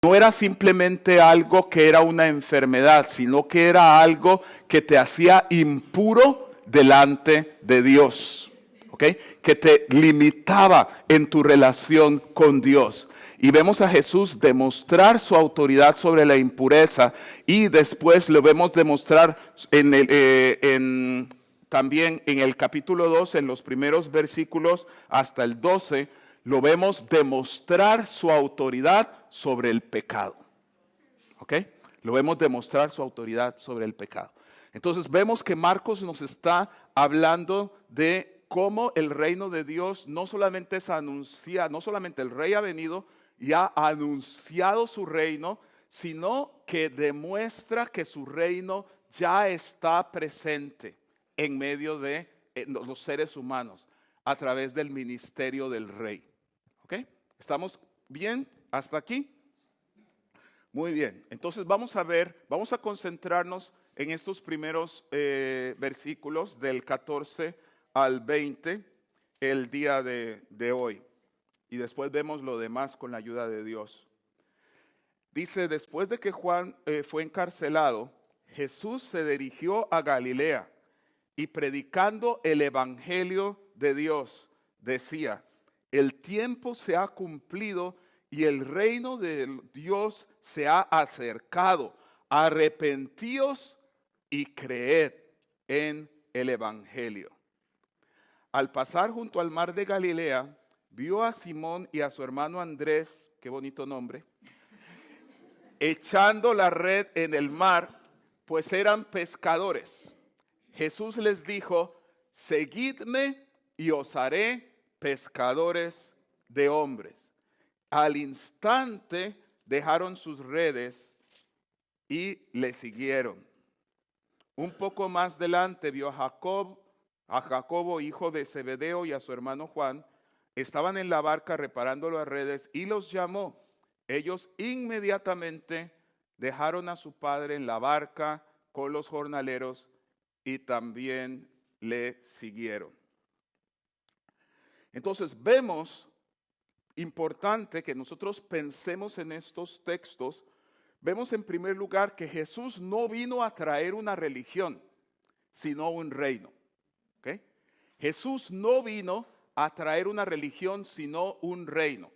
no era simplemente algo que era una enfermedad, sino que era algo que te hacía impuro delante de Dios, ¿ok? Que te limitaba en tu relación con Dios. Y vemos a Jesús demostrar su autoridad sobre la impureza y después lo vemos demostrar también en el capítulo 2, en los primeros versículos hasta el 12, lo vemos demostrar su autoridad sobre el pecado. ¿Ok? Lo vemos demostrar su autoridad sobre el pecado. Entonces vemos que Marcos nos está hablando de cómo el reino de Dios no solamente es anunciado, no solamente el rey ha venido y ha anunciado su reino, sino que demuestra que su reino ya está presente en medio de los seres humanos a través del ministerio del rey. ¿Ok? ¿Estamos bien hasta aquí? Muy bien, entonces vamos a concentrarnos en estos primeros versículos del 14 al 20 el día de hoy. Y después vemos lo demás con la ayuda de Dios. Dice, después de que Juan fue encarcelado, Jesús se dirigió a Galilea y predicando el evangelio de Dios, decía, el tiempo se ha cumplido y el reino de Dios se ha acercado. Arrepentíos y creed en el evangelio. Al pasar junto al mar de Galilea, vio a Simón y a su hermano Andrés, qué bonito nombre, echando la red en el mar, pues eran pescadores. Jesús les dijo, seguidme y os haré pescadores de hombres. Al instante dejaron sus redes y le siguieron. Un poco más adelante vio a Jacobo, hijo de Zebedeo, y a su hermano Juan. Estaban en la barca reparando las redes y los llamó. Ellos inmediatamente dejaron a su padre en la barca con los jornaleros y también le siguieron. Entonces vemos, importante que nosotros pensemos en estos textos, vemos en primer lugar que Jesús no vino a traer una religión, sino un reino. ¿Okay? Jesús no vino a traer una religión, sino un reino.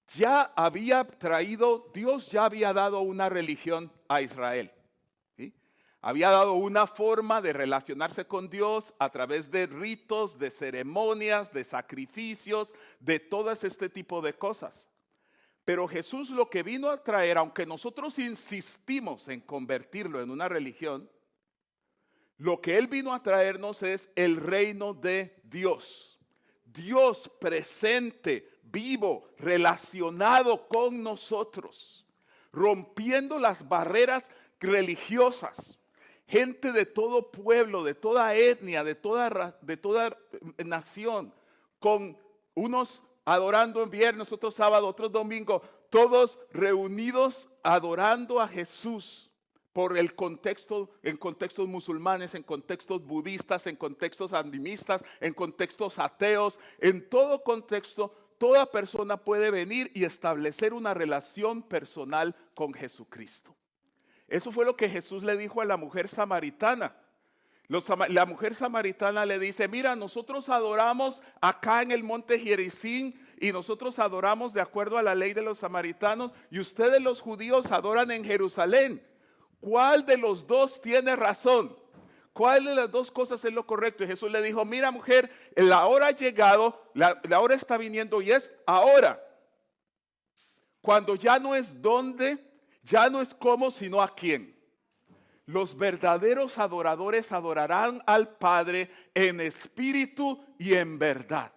Dios ya había dado una religión a Israel. ¿Sí? Había dado una forma de relacionarse con Dios a través de ritos, de ceremonias, de sacrificios, de todo este tipo de cosas. Pero Jesús lo que vino a traer, aunque nosotros insistimos en convertirlo en una religión, lo que Él vino a traernos es el reino de Dios. Dios presente, vivo, relacionado con nosotros, rompiendo las barreras religiosas. Gente de todo pueblo, de toda etnia, de toda nación, con unos adorando en viernes, otros sábado, otros domingo, todos reunidos adorando a Jesús por el contexto, en contextos musulmanes, en contextos budistas, en contextos animistas, en contextos ateos, en todo contexto, toda persona puede venir y establecer una relación personal con Jesucristo. Eso fue lo que Jesús le dijo a la mujer samaritana. La mujer samaritana le dice, mira, nosotros adoramos acá en el monte Gerizim y nosotros adoramos de acuerdo a la ley de los samaritanos y ustedes los judíos adoran en Jerusalén. ¿Cuál de los dos tiene razón? ¿Cuál de las dos cosas es lo correcto? Y Jesús le dijo, mira mujer, la hora ha llegado, la hora está viniendo y es ahora. Cuando ya no es dónde, ya no es cómo, sino a quién. Los verdaderos adoradores adorarán al Padre en espíritu y en verdad.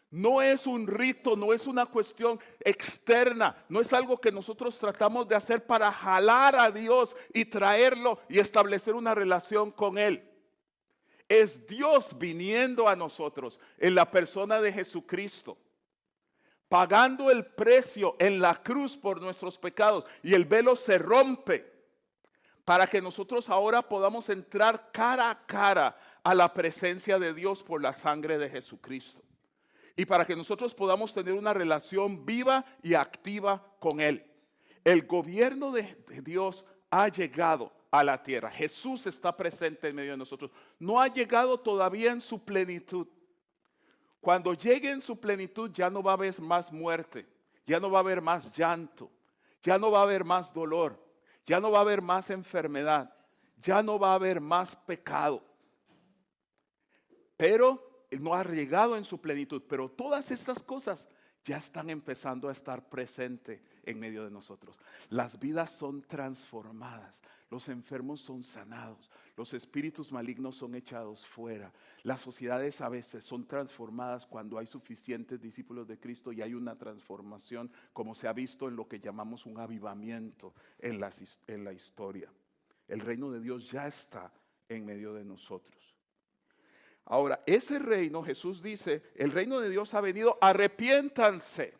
No es un rito, no es una cuestión externa, no es algo que nosotros tratamos de hacer para jalar a Dios y traerlo y establecer una relación con Él. Es Dios viniendo a nosotros en la persona de Jesucristo, pagando el precio en la cruz por nuestros pecados y el velo se rompe para que nosotros ahora podamos entrar cara a cara a la presencia de Dios por la sangre de Jesucristo. y para que nosotros podamos tener una relación viva y activa con Él. El gobierno de Dios ha llegado a la tierra. Jesús está presente en medio de nosotros. No ha llegado todavía en su plenitud. Cuando llegue en su plenitud ya no va a haber más muerte, ya no va a haber más llanto, ya no va a haber más dolor, ya no va a haber más enfermedad, ya no va a haber más pecado. Pero no ha llegado en su plenitud. Pero todas estas cosas ya están empezando a estar presentes en medio de nosotros. Las vidas son transformadas, los enfermos son sanados, los espíritus malignos son echados fuera. Las sociedades a veces son transformadas cuando hay suficientes discípulos de Cristo y hay una transformación, como se ha visto en lo que llamamos un avivamiento en la historia. El reino de Dios ya está en medio de nosotros. Ahora, ese reino, Jesús dice, el reino de Dios ha venido, arrepiéntanse.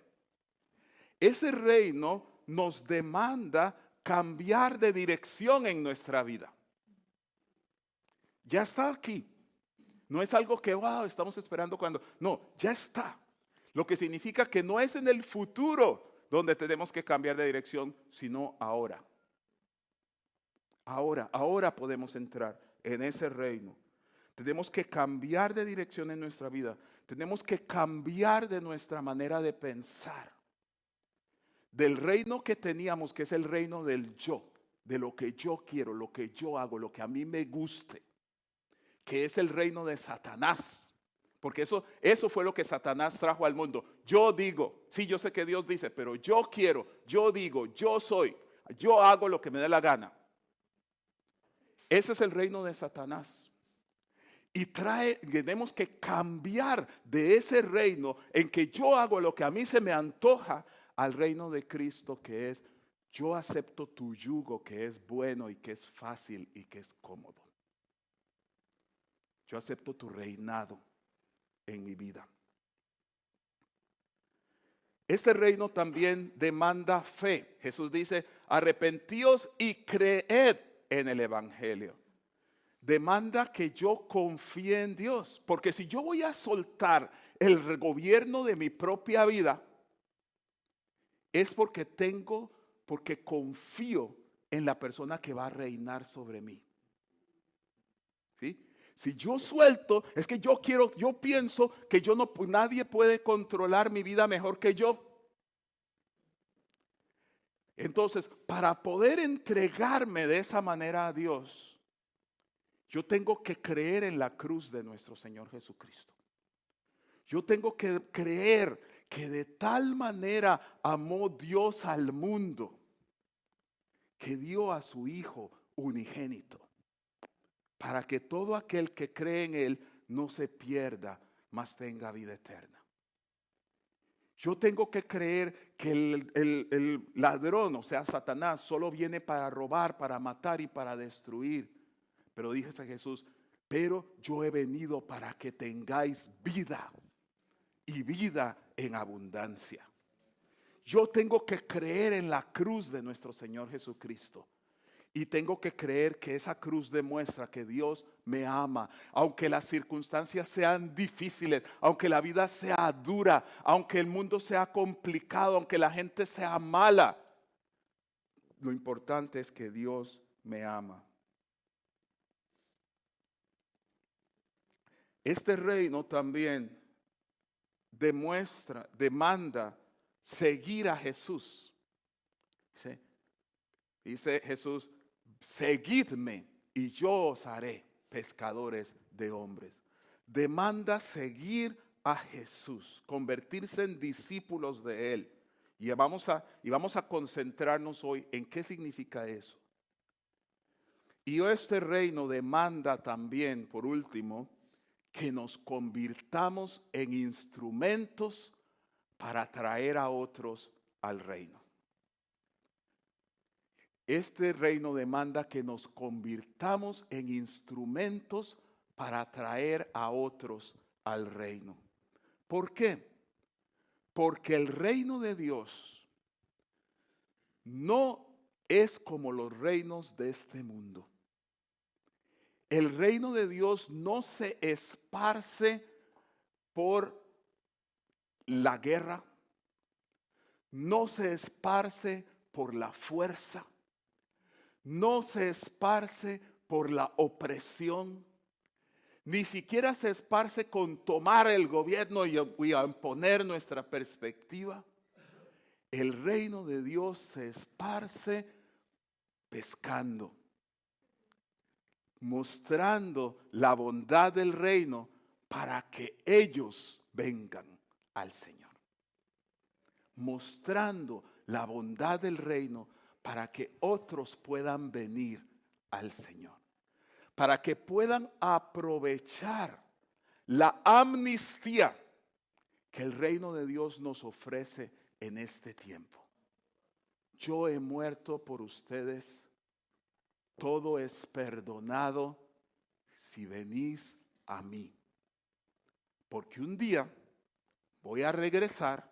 Ese reino nos demanda cambiar de dirección en nuestra vida. Ya está aquí. No es algo que, wow, estamos esperando cuando. No, ya está. Lo que significa que no es en el futuro donde tenemos que cambiar de dirección, sino ahora. Ahora podemos entrar en ese reino. Tenemos que cambiar de dirección en nuestra vida. Tenemos que cambiar de nuestra manera de pensar. Del reino que teníamos, que es el reino del yo, de lo que yo quiero, lo que yo hago, lo que a mí me guste, que es el reino de Satanás. Porque eso fue lo que Satanás trajo al mundo. Yo digo, sí, yo sé que Dios dice, pero yo quiero, yo digo, yo soy, yo hago lo que me dé la gana. Ese es el reino de Satanás. Y tenemos que cambiar de ese reino en que yo hago lo que a mí se me antoja al reino de Cristo, que es yo acepto tu yugo, que es bueno y que es fácil y que es cómodo. Yo acepto tu reinado en mi vida. Este reino también demanda fe. Jesús dice, arrepentíos y creed en el evangelio. Demanda que yo confíe en Dios. Porque si yo voy a soltar el gobierno de mi propia vida, es porque confío en la persona que va a reinar sobre mí. ¿Sí? Si yo suelto, es que yo pienso que nadie puede controlar mi vida mejor que yo. Entonces, para poder entregarme de esa manera a Dios, yo tengo que creer en la cruz de nuestro Señor Jesucristo. Yo tengo que creer que de tal manera amó Dios al mundo que dio a su Hijo unigénito, para que todo aquel que cree en Él no se pierda, mas tenga vida eterna. Yo tengo que creer que el ladrón, o sea, Satanás, solo viene para robar, para matar y para destruir. Pero dice Jesús, pero yo he venido para que tengáis vida y vida en abundancia. Yo tengo que creer en la cruz de nuestro Señor Jesucristo. Y tengo que creer que esa cruz demuestra que Dios me ama. Aunque las circunstancias sean difíciles, aunque la vida sea dura, aunque el mundo sea complicado, aunque la gente sea mala. Lo importante es que Dios me ama. Este reino también demanda seguir a Jesús. Dice Jesús, seguidme y yo os haré pescadores de hombres. Demanda seguir a Jesús, convertirse en discípulos de Él. Y vamos a concentrarnos hoy en qué significa eso. Y este reino demanda también, por último, que nos convirtamos en instrumentos para traer a otros al reino. Este reino demanda que nos convirtamos en instrumentos para traer a otros al reino. ¿Por qué? Porque el reino de Dios no es como los reinos de este mundo. El reino de Dios no se esparce por la guerra, no se esparce por la fuerza, no se esparce por la opresión, ni siquiera se esparce con tomar el gobierno y a imponer nuestra perspectiva. El reino de Dios se esparce pescando, mostrando la bondad del reino para que ellos vengan al Señor. Mostrando la bondad del reino para que otros puedan venir al Señor. Para que puedan aprovechar la amnistía que el reino de Dios nos ofrece en este tiempo. Yo he muerto por ustedes, todo es perdonado si venís a mí. Porque un día voy a regresar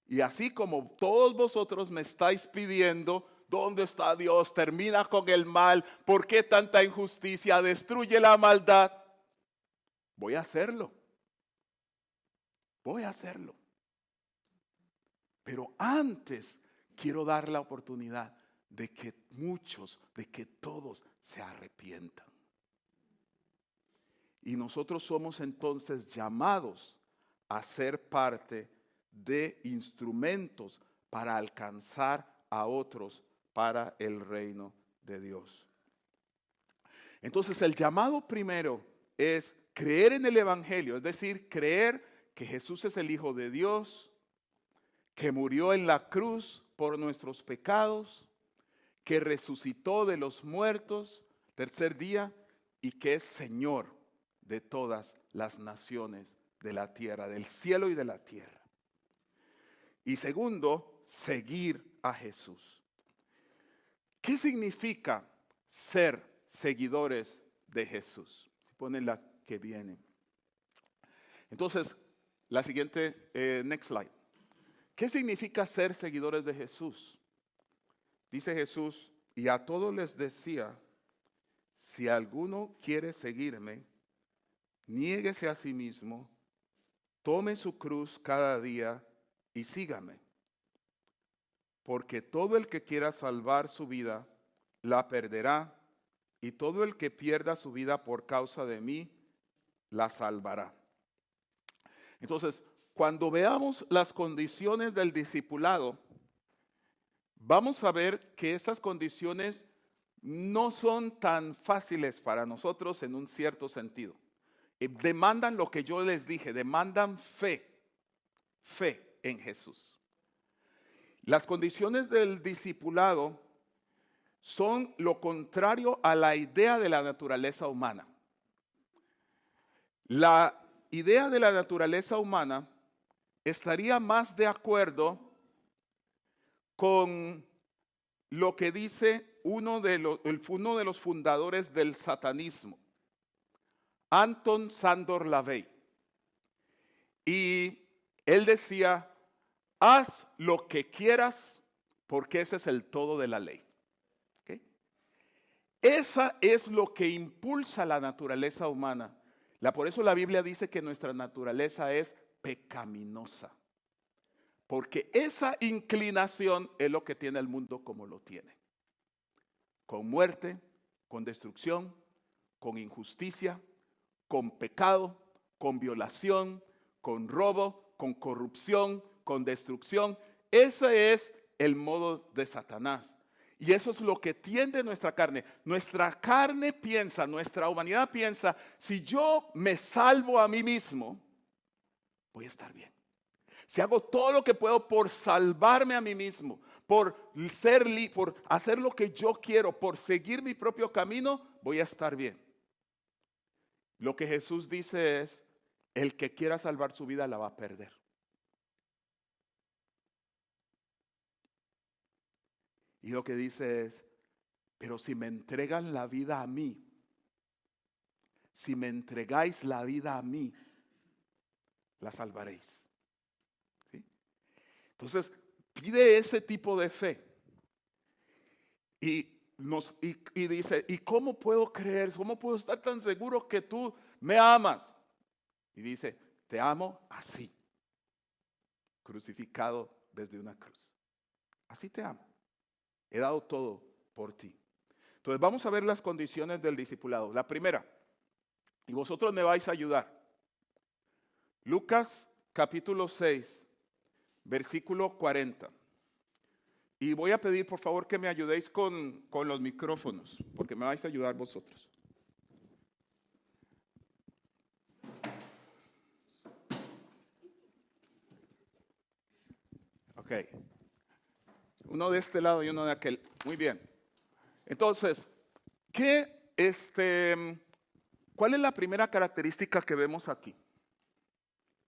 y así como todos vosotros me estáis pidiendo, ¿dónde está Dios? Termina con el mal. ¿Por qué tanta injusticia? Destruye la maldad. Voy a hacerlo. Voy a hacerlo. Pero antes quiero dar la oportunidad de que muchos, de que todos se arrepientan. Y nosotros somos entonces llamados a ser parte de instrumentos para alcanzar a otros para el reino de Dios. Entonces el llamado primero es creer en el Evangelio, es decir, creer que Jesús es el Hijo de Dios, que murió en la cruz por nuestros pecados, que resucitó de los muertos tercer día y que es Señor de todas las naciones de la tierra, del cielo y de la tierra. Y segundo, seguir a Jesús. ¿Qué significa ser seguidores de Jesús? Si ponen la que viene. Entonces, la siguiente, next slide. ¿Qué significa ser seguidores de Jesús? Dice Jesús, y a todos les decía, si alguno quiere seguirme, niéguese a sí mismo, tome su cruz cada día y sígame. Porque todo el que quiera salvar su vida, la perderá, y todo el que pierda su vida por causa de mí, la salvará. Entonces, cuando veamos las condiciones del discipulado, vamos a ver que estas condiciones no son tan fáciles para nosotros en un cierto sentido. Demandan lo que yo les dije, demandan fe en Jesús. Las condiciones del discipulado son lo contrario a la idea de la naturaleza humana. La idea de la naturaleza humana estaría más de acuerdo con lo que dice uno de los fundadores del satanismo, Anton Sándor Lavey. Y él decía, haz lo que quieras porque ese es el todo de la ley. ¿Okay? Esa es lo que impulsa la naturaleza humana. Por eso la Biblia dice que nuestra naturaleza es pecaminosa. Porque esa inclinación es lo que tiene el mundo como lo tiene. Con muerte, con destrucción, con injusticia, con pecado, con violación, con robo, con corrupción, con destrucción. Ese es el modo de Satanás. Y eso es lo que tiende nuestra carne. Nuestra carne piensa, nuestra humanidad piensa, si yo me salvo a mí mismo, voy a estar bien. Si hago todo lo que puedo por salvarme a mí mismo, por hacer lo que yo quiero, por seguir mi propio camino, voy a estar bien. Lo que Jesús dice es, el que quiera salvar su vida la va a perder. Y lo que dice es, pero si me entregan la vida a mí, si me entregáis la vida a mí, la salvaréis. ¿Sí? Entonces, pide ese tipo de fe. Y dice, ¿y cómo puedo creer? ¿Cómo puedo estar tan seguro que tú me amas? Y dice, te amo así. crucificado desde una cruz. Así te amo. He dado todo por ti. Entonces vamos a ver las condiciones del discipulado. La primera, y vosotros me vais a ayudar. Lucas capítulo 6, versículo 40. Y voy a pedir por favor que me ayudéis con los micrófonos, porque me vais a ayudar vosotros. Ok. Uno de este lado y uno de aquel. Muy bien. Entonces, ¿cuál es la primera característica que vemos aquí?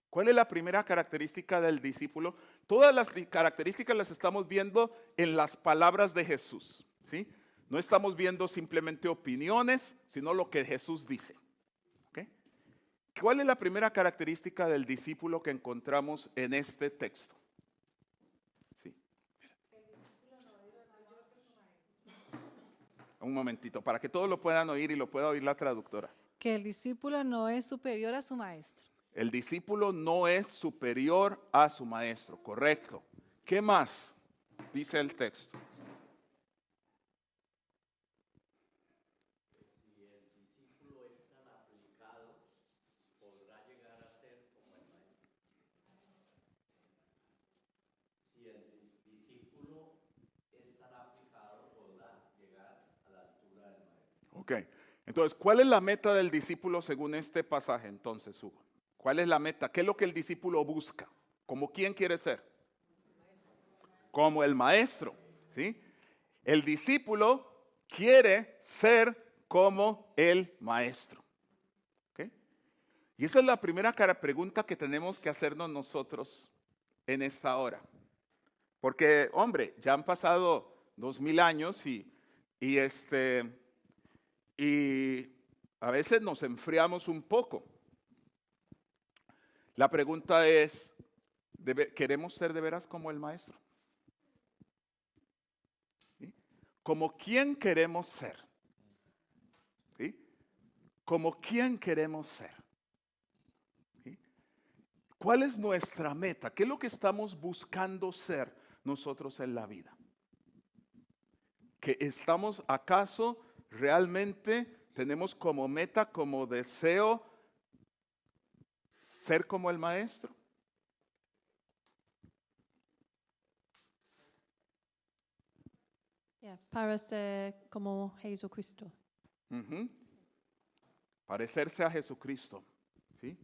¿Cuál es la primera característica del discípulo? Todas las características las estamos viendo en las palabras de Jesús, ¿sí? No estamos viendo simplemente opiniones, sino lo que Jesús dice. ¿Okay? ¿Cuál es la primera característica del discípulo que encontramos en este texto? Sí. Un momentito, para que todos lo puedan oír y lo pueda oír la traductora. Que el discípulo no es superior a su maestro. El discípulo no es superior a su maestro, correcto. ¿Qué más dice el texto? Si el discípulo es tan aplicado, podrá llegar a ser como el maestro. Si el discípulo es tan aplicado, podrá llegar a la altura del maestro. Ok, entonces, ¿cuál es la meta del discípulo según este pasaje entonces, Hugo? ¿Cuál es la meta? ¿Qué es lo que el discípulo busca? ¿Como quién quiere ser? Como el maestro, ¿sí? El discípulo quiere ser como el maestro. ¿Okay? Y esa es la primera pregunta que tenemos que hacernos nosotros en esta hora. Porque, hombre, ya han pasado 2000 años y a veces nos enfriamos un poco. La pregunta es, ¿queremos ser de veras como el maestro? ¿Sí? ¿Como quién queremos ser? ¿Sí? ¿Como quién queremos ser? ¿Sí? ¿Cuál es nuestra meta? ¿Qué es lo que estamos buscando ser nosotros en la vida? ¿Que estamos acaso realmente tenemos como meta, como deseo ser como el maestro? Para ser como Jesucristo. Uh-huh. Parecerse a Jesucristo. ¿Sí?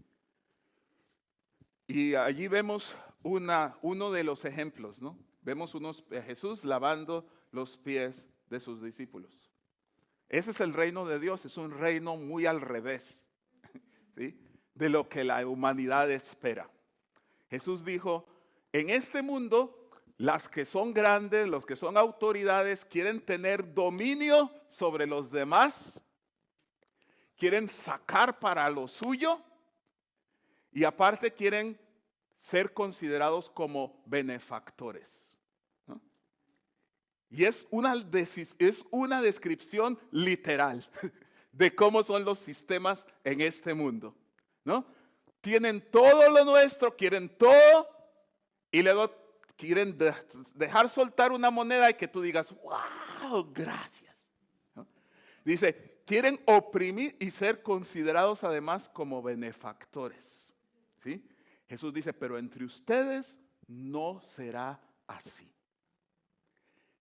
Y allí vemos uno de los ejemplos, ¿no? Vemos a Jesús lavando los pies de sus discípulos. Ese es el reino de Dios, es un reino muy al revés, ¿sí? De lo que la humanidad espera. Jesús dijo, en este mundo, las que son grandes, los que son autoridades, quieren tener dominio sobre los demás, quieren sacar para lo suyo y aparte quieren ser considerados como benefactores, ¿no? Y es una descripción literal de cómo son los sistemas en este mundo, ¿no? Tienen todo lo nuestro, quieren todo y luego quieren dejar soltar una moneda y que tú digas, wow, gracias, ¿no? Dice, quieren oprimir y ser considerados además como benefactores, ¿sí? Jesús dice, pero entre ustedes no será así,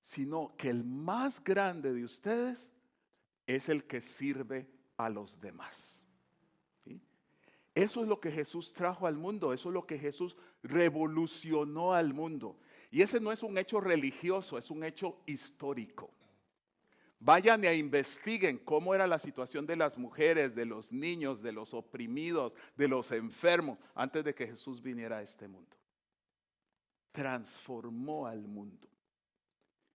sino que el más grande de ustedes es el que sirve a los demás. ¿Sí? Eso es lo que Jesús trajo al mundo, eso es lo que Jesús revolucionó al mundo. Y ese no es un hecho religioso, es un hecho histórico. Vayan e investiguen cómo era la situación de las mujeres, de los niños, de los oprimidos, de los enfermos, antes de que Jesús viniera a este mundo. Transformó al mundo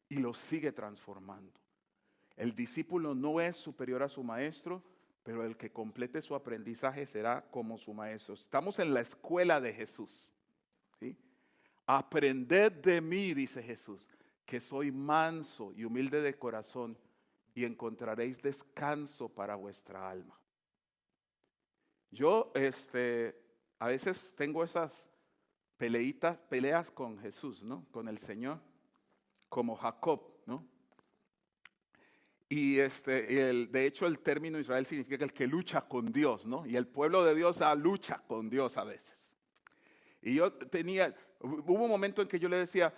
y lo sigue transformando. El discípulo no es superior a su maestro, pero el que complete su aprendizaje será como su maestro. Estamos en la escuela de Jesús, ¿sí? Aprended de mí, dice Jesús, que soy manso y humilde de corazón, y encontraréis descanso para vuestra alma. Yo a veces tengo esas peleas con Jesús, ¿no? Con el Señor, como Jacob, ¿no? Y de hecho el término Israel significa el que lucha con Dios, ¿no? Y el pueblo de Dios lucha con Dios a veces. Y hubo un momento en que yo le decía,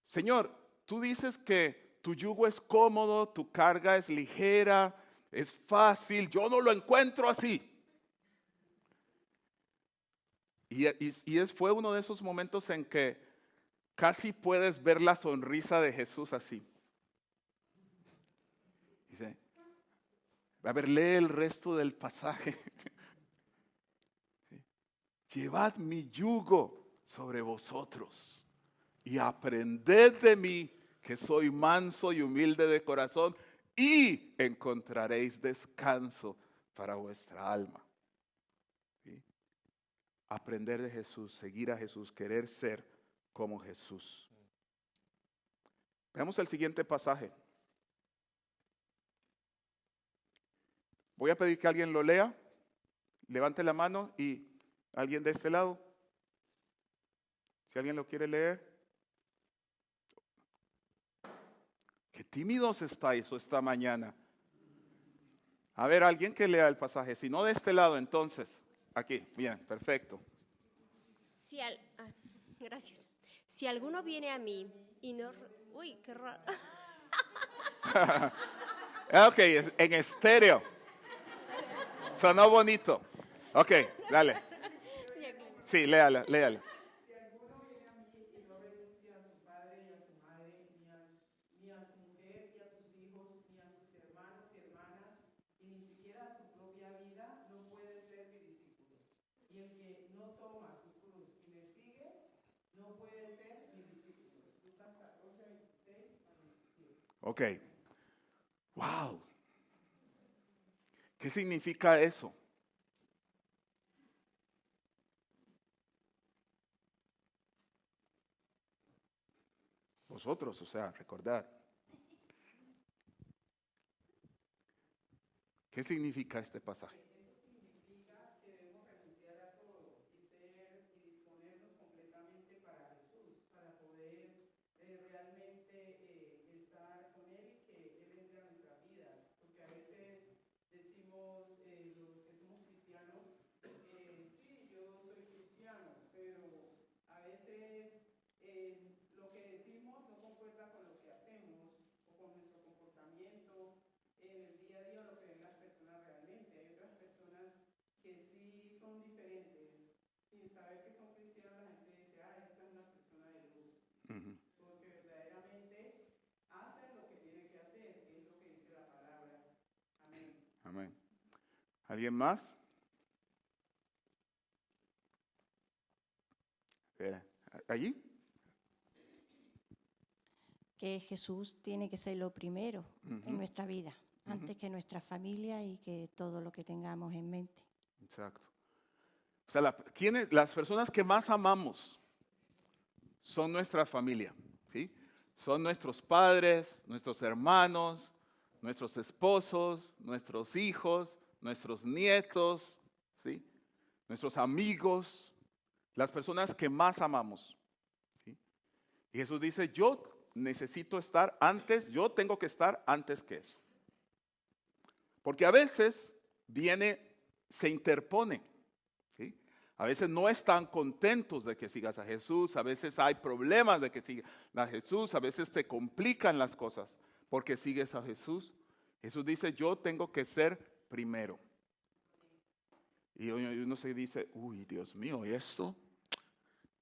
Señor, tú dices que tu yugo es cómodo, tu carga es ligera, es fácil, yo no lo encuentro así. Fue uno de esos momentos en que casi puedes ver la sonrisa de Jesús así. Dice, a ver, lee el resto del pasaje. Llevad mi yugo sobre vosotros y aprended de mí, que soy manso y humilde de corazón, y encontraréis descanso para vuestra alma. ¿Sí? Aprender de Jesús, seguir a Jesús, querer ser como Jesús. Veamos el siguiente pasaje. Voy a pedir que alguien lo lea. Levante la mano y alguien de este lado. Si alguien lo quiere leer. Qué tímidos estáis esta mañana. A ver, alguien que lea el pasaje. Si no de este lado, entonces. Aquí, bien, perfecto. Gracias. Si alguno viene a mí y no... Uy, qué raro. Ok, en estéreo. Sonó bonito. Ok, dale. Sí, léala. Si alguno viene a mí y no renuncia a su padre y a su madre, ni a su mujer y a sus hijos, ni a sus hermanos y hermanas, y ni siquiera a su propia vida, no puede ser mi discípulo. Y el que no toma su cruz y me sigue, no puede ser mi discípulo. Lucas 14, 26 al 27. Ok. Wow. ¿Qué significa eso? Vosotros, o sea, recordad. ¿Qué significa este pasaje? Eso significa que debemos renunciar a todo y disponernos completamente para Jesús, para poder realmente estar con Él y que Él entre a nuestras vidas. Porque a veces decimos, los que somos cristianos, sí, yo soy cristiano, pero a veces lo que decimos no concuerda con lo que hacemos o con nuestro comportamiento en el día a día, lo que ven las personas realmente. Hay otras personas que sí son diferentes. Sin saber que son cristianos, la gente dice, esta es una persona de luz. Uh-huh. Porque verdaderamente hacen lo que tienen que hacer, que es lo que dice la palabra. Amén. Amén. ¿Alguien más? ¿Allí? Que Jesús tiene que ser lo primero en nuestra vida, antes que nuestra familia y que todo lo que tengamos en mente. Exacto. O sea, las personas que más amamos son nuestra familia, ¿sí? Son nuestros padres, nuestros hermanos, nuestros esposos, nuestros hijos, nuestros nietos, ¿sí? Nuestros amigos, las personas que más amamos, ¿sí? Y Jesús dice, yo tengo que estar antes que eso. Porque a veces se interpone, ¿sí? A veces no están contentos de que sigas a Jesús, a veces hay problemas de que sigas a Jesús, a veces te complican las cosas porque sigues a Jesús. Jesús dice, yo tengo que ser primero. Y uno se dice, uy, Dios mío, ¿y esto?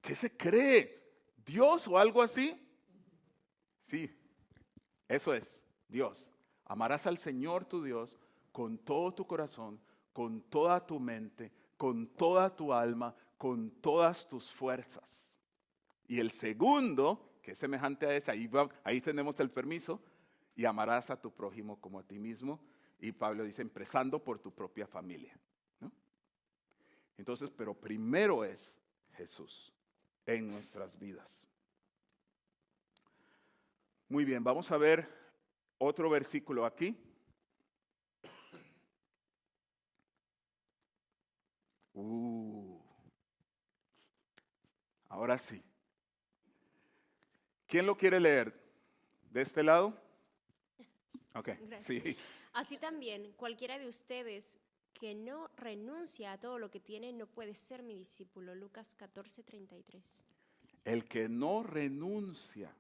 ¿Qué se cree? ¿Dios o algo así? Sí, eso es Dios. Amarás al Señor tu Dios con todo tu corazón, con toda tu mente, con toda tu alma, con todas tus fuerzas. Y el segundo, que es semejante a ese, ahí tenemos el permiso, y amarás a tu prójimo como a ti mismo. Y Pablo dice, empezando por tu propia familia, ¿no? Entonces, pero primero es Jesús en nuestras vidas. Muy bien, vamos a ver otro versículo aquí. Ahora sí. ¿Quién lo quiere leer? ¿De este lado? Ok, Gracias. sí. Así también, cualquiera de ustedes que no renuncia a todo lo que tiene no puede ser mi discípulo. Lucas 14:33. El que no renuncia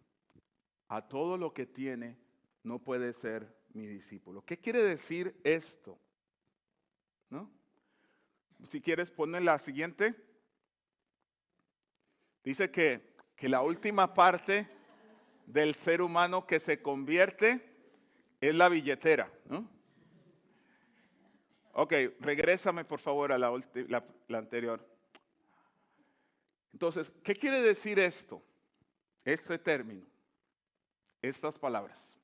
a todo lo que tiene no puede ser mi discípulo. ¿Qué quiere decir esto? ¿No? Si quieres, ponle la siguiente. Dice que la última parte del ser humano que se convierte es la billetera, ¿no? Ok, regrésame por favor a la anterior. Entonces, ¿qué quiere decir esto? Este término, estas palabras.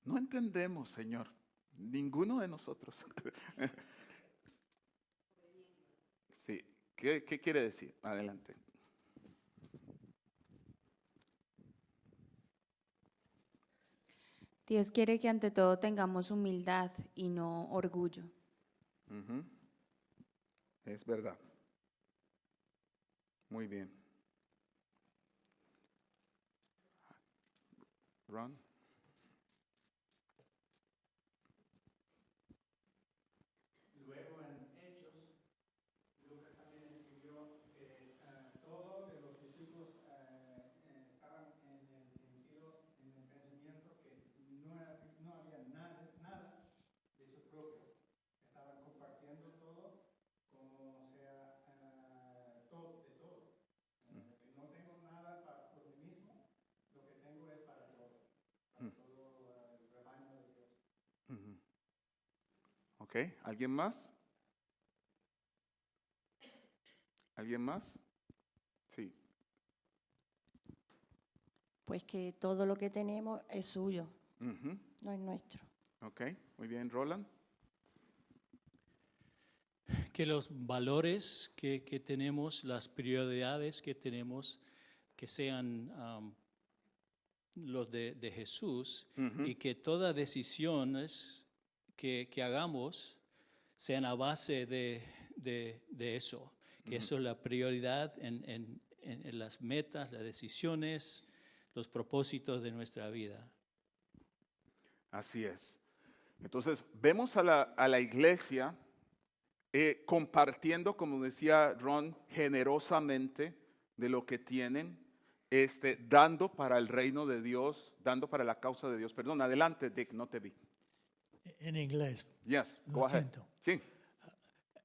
No entendemos, Señor, ninguno de nosotros. Sí, ¿qué quiere decir? Adelante. Dios quiere que ante todo tengamos humildad y no orgullo. Ujú. Es verdad. Muy bien. Ron. Luego en Hechos, Lucas también escribió que todos de los discípulos estaban en el sentido, en el pensamiento que no había nada de su propio. Estaban compartiendo todo como sea todo, de todo. Que no tengo nada por mí mismo, lo que tengo es para todo el rebaño de Dios. Ujú. Ok, ¿alguien más? ¿Alguien más? Sí. Pues que todo lo que tenemos es suyo, Ujú. no es nuestro. Ok, muy bien, Roland. Que los valores que tenemos, las prioridades que tenemos, que sean los de Jesús, Ujú. y que todas decisiones que hagamos sean a base de eso, que eso es la prioridad en las metas, las decisiones, los propósitos de nuestra vida. Así es. Entonces, vemos a la iglesia compartiendo, como decía Ron, generosamente de lo que tienen, dando para el reino de Dios, dando para la causa de Dios. Perdón, adelante, Dick, no te vi. En inglés. Yes, Lo go ahead. siento. Sí,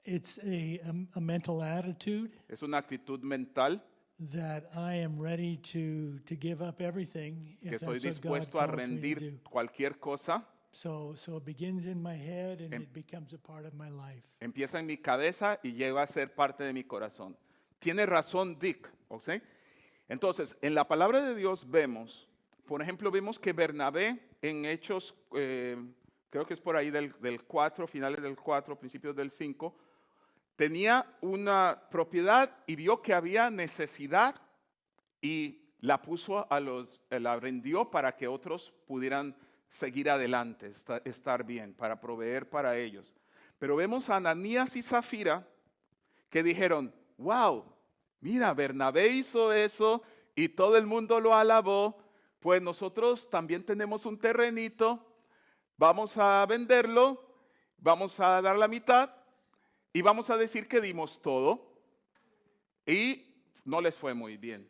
It's a mental attitude es una actitud mental that I am ready to give up everything que if estoy that's what God dispuesto a calls me to rendir do. cualquier cosa. So it begins in my head and it becomes a part of my life. Empieza en mi cabeza y llega a ser parte de mi corazón. Tiene razón Dick, ¿ok? Entonces, en la palabra de Dios vemos, por ejemplo, vimos que Bernabé en Hechos, creo que es por ahí del 4, finales del 4, principios del 5, tenía una propiedad y vio que había necesidad y la puso la vendió para que otros pudieran seguir adelante, estar bien, para proveer para ellos. Pero vemos a Ananías y Zafira que dijeron, wow, mira, Bernabé hizo eso y todo el mundo lo alabó, pues nosotros también tenemos un terrenito, vamos a venderlo, vamos a dar la mitad y vamos a decir que dimos todo. Y no les fue muy bien.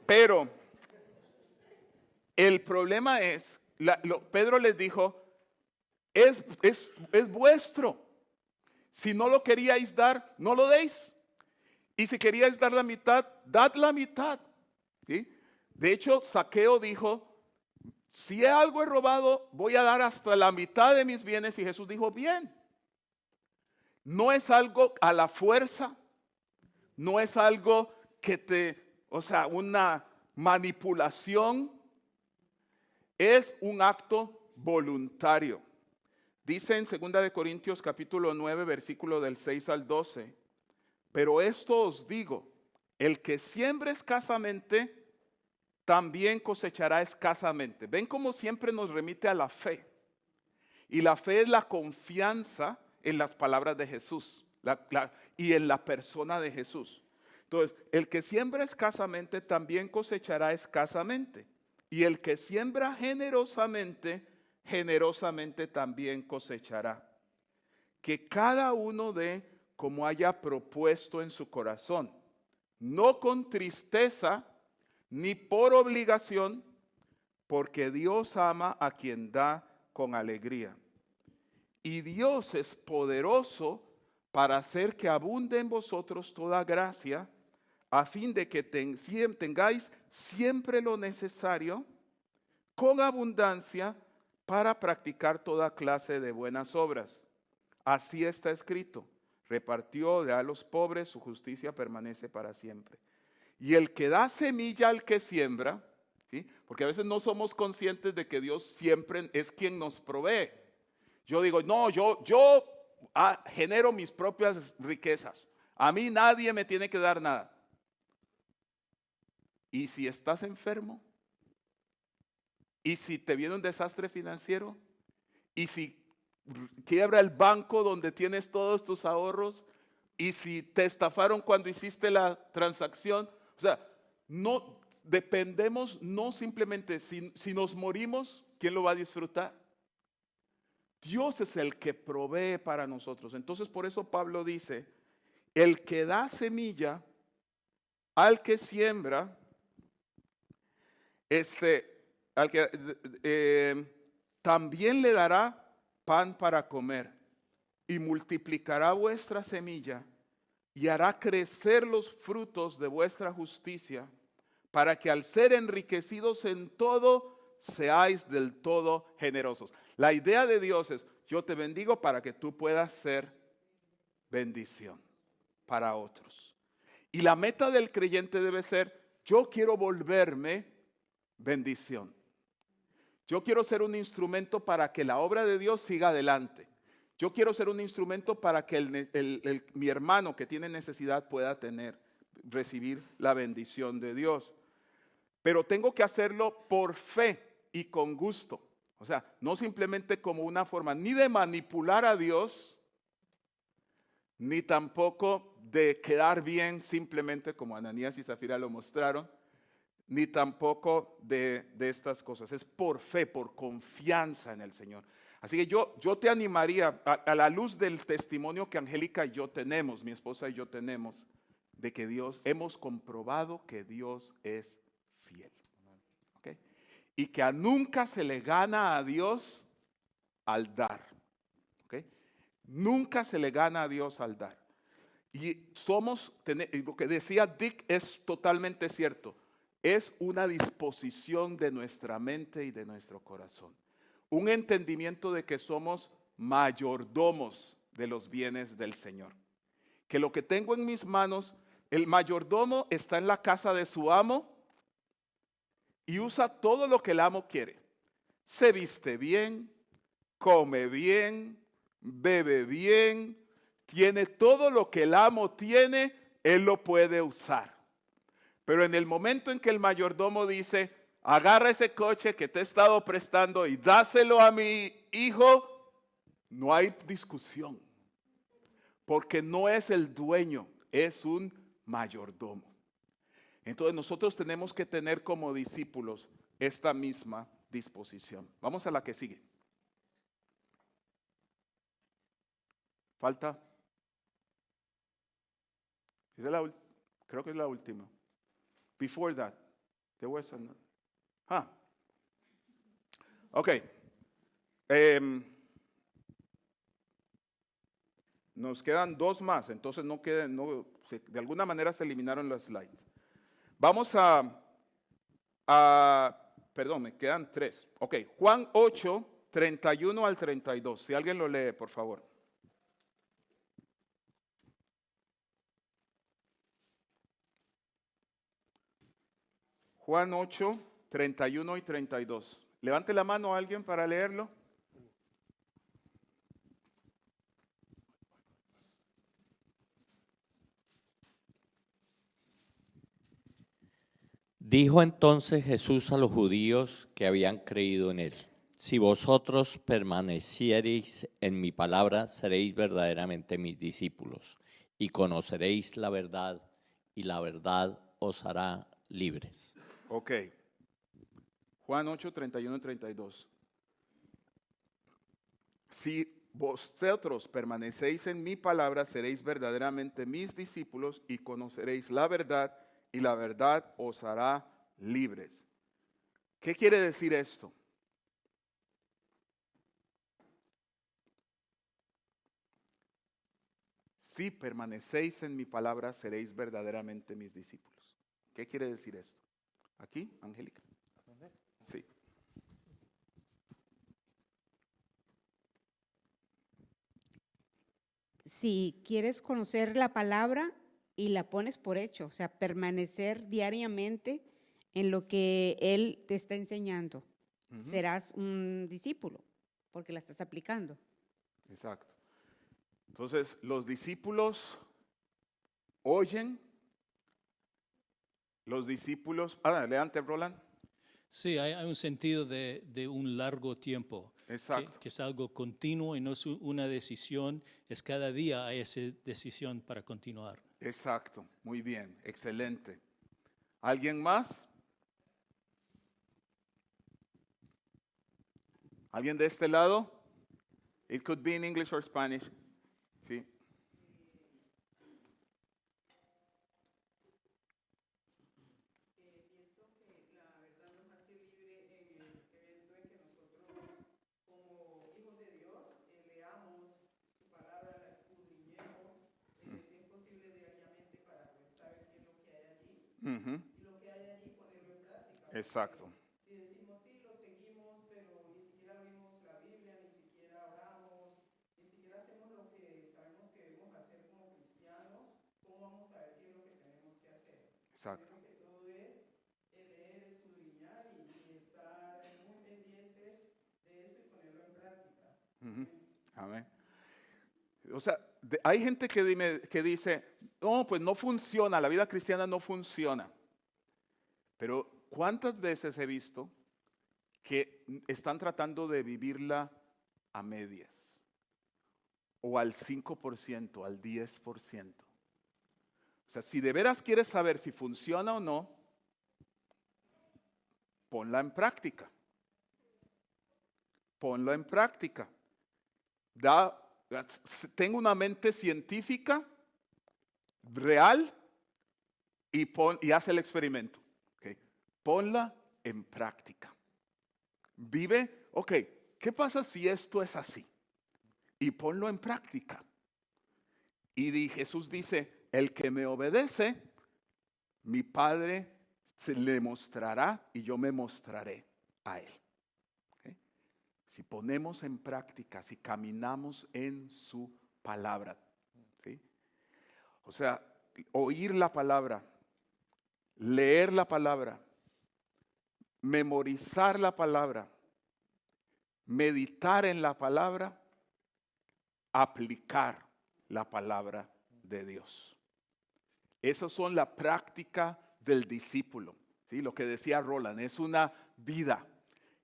Pero el problema es, Pedro les dijo, es vuestro. Si no lo queríais dar, no lo deis. Y si queríais dar la mitad, dad la mitad. ¿Sí? De hecho, Zaqueo dijo, si algo he robado, voy a dar hasta la mitad de mis bienes. Y Jesús dijo, bien. No es algo a la fuerza, no es algo una manipulación, es un acto voluntario. Dice en 2 de Corintios capítulo 9, versículo del 6 al 12, pero esto os digo, el que siembra escasamente, también cosechará escasamente. ¿Ven cómo siempre nos remite a la fe? Y la fe es la confianza en las palabras de Jesús y en la persona de Jesús. Entonces, el que siembra escasamente también cosechará escasamente. Y el que siembra generosamente, generosamente también cosechará. Que cada uno dé como haya propuesto en su corazón, no con tristeza ni por obligación, porque Dios ama a quien da con alegría. Y Dios es poderoso para hacer que abunde en vosotros toda gracia, a fin de que tengáis siempre lo necesario, con abundancia, para practicar toda clase de buenas obras. Así está escrito: repartió de a los pobres, su justicia permanece para siempre. Y el que da semilla al que siembra, ¿sí? Porque a veces no somos conscientes de que Dios siempre es quien nos provee. Yo digo, no, yo genero mis propias riquezas. A mí nadie me tiene que dar nada. ¿Y si estás enfermo? ¿Y si te viene un desastre financiero? ¿Y si quiebra el banco donde tienes todos tus ahorros? ¿Y si te estafaron cuando hiciste la transacción? O sea, no dependemos, no simplemente, si nos morimos, ¿quién lo va a disfrutar? Dios es el que provee para nosotros. Entonces, por eso Pablo dice, el que da semilla al que siembra, también le dará pan para comer, y multiplicará vuestra semilla y hará crecer los frutos de vuestra justicia, para que al ser enriquecidos en todo, seáis del todo generosos. La idea de Dios es, yo te bendigo para que tú puedas ser bendición para otros. Y la meta del creyente debe ser, yo quiero volverme bendición. Yo quiero ser un instrumento para que la obra de Dios siga adelante. Yo quiero ser un instrumento para que mi hermano que tiene necesidad pueda recibir la bendición de Dios. Pero tengo que hacerlo por fe y con gusto. O sea, no simplemente como una forma ni de manipular a Dios, ni tampoco de quedar bien simplemente como Ananías y Zafira lo mostraron, ni tampoco de estas cosas. Es por fe, por confianza en el Señor. Así que yo te animaría a la luz del testimonio que Angélica y yo tenemos, mi esposa y yo tenemos, de que hemos comprobado que Dios es fiel. ¿Okay? Y que nunca se le gana a Dios al dar. ¿Okay? Nunca se le gana a Dios al dar. Y lo que decía Dick es totalmente cierto. Es una disposición de nuestra mente y de nuestro corazón. Un entendimiento de que somos mayordomos de los bienes del Señor. Que lo que tengo en mis manos, el mayordomo está en la casa de su amo y usa todo lo que el amo quiere. Se viste bien, come bien, bebe bien, tiene todo lo que el amo tiene, él lo puede usar. Pero en el momento en que el mayordomo dice, agarra ese coche que te he estado prestando y dáselo a mi hijo, no hay discusión. Porque no es el dueño, es un mayordomo. Entonces nosotros tenemos que tener como discípulos esta misma disposición. Vamos a la que sigue. Falta. Creo que es la última. Before that, there was another. Okay. Nos quedan dos más, entonces de alguna manera se eliminaron las slides. Vamos perdón, me quedan tres. Ok, Juan 8, 31 al 32. Si alguien lo lee, por favor. Juan 8, 31 y 32. Levante la mano a alguien para leerlo. Dijo entonces Jesús a los judíos que habían creído en él: Si vosotros permaneciereis en mi palabra, seréis verdaderamente mis discípulos y conoceréis la verdad, y la verdad os hará libres. Ok. Juan 8, 31 y 32. Si vosotros permanecéis en mi palabra, seréis verdaderamente mis discípulos y conoceréis la verdad, y la verdad os hará libres. ¿Qué quiere decir esto? Si permanecéis en mi palabra, seréis verdaderamente mis discípulos. ¿Qué quiere decir esto? ¿Aquí, Angélica? Sí. Si quieres conocer la palabra y la pones por hecho, o sea, permanecer diariamente en lo que Él te está enseñando, serás un discípulo, porque la estás aplicando. Exacto. Entonces, los discípulos oyen, los discípulos... Adelante, Roland. Sí, hay un sentido de un largo tiempo, que es algo continuo y no es una decisión, es cada día hay esa decisión para continuar. Exacto, muy bien, excelente. ¿Alguien más? ¿Alguien de este lado? It could be in English or Spanish. Sí. Pienso que la verdad nos hace libre en el evento en que nosotros, como hijos de Dios, leamos su palabra, la escudriñemos, si es posible diariamente para poder saber qué es lo que hay allí. Y lo que hay allí ponerlo en práctica. Exacto. Si decimos sí, lo seguimos, pero ni siquiera abrimos la Biblia, ni siquiera oramos, ni siquiera hacemos lo que sabemos que debemos hacer como cristianos, ¿cómo vamos a ver qué es lo que tenemos que hacer? Exacto. Creo que todo es leer, escudriñar y estar muy pendientes de eso y ponerlo en práctica. Amén. O sea, hay gente que dice, no, pues no funciona, la vida cristiana no funciona. Pero ¿cuántas veces he visto que están tratando de vivirla a medias? O al 5%, al 10%. O sea, si de veras quieres saber si funciona o no, ponla en práctica. Ponla en práctica. Tengo una mente científica, real, y haz el experimento. ¿Okay? Ponla en práctica. Vive, ok, ¿qué pasa si esto es así? Y ponlo en práctica. Y Jesús dice, el que me obedece, mi Padre se le mostrará y yo me mostraré a él. ¿Okay? Si ponemos en práctica, si caminamos en su palabra. ¿Sí? O sea, oír la palabra, leer la palabra, memorizar la palabra, meditar en la palabra, aplicar la palabra de Dios. Esas son la práctica del discípulo. ¿Sí? Lo que decía Roland, es una vida,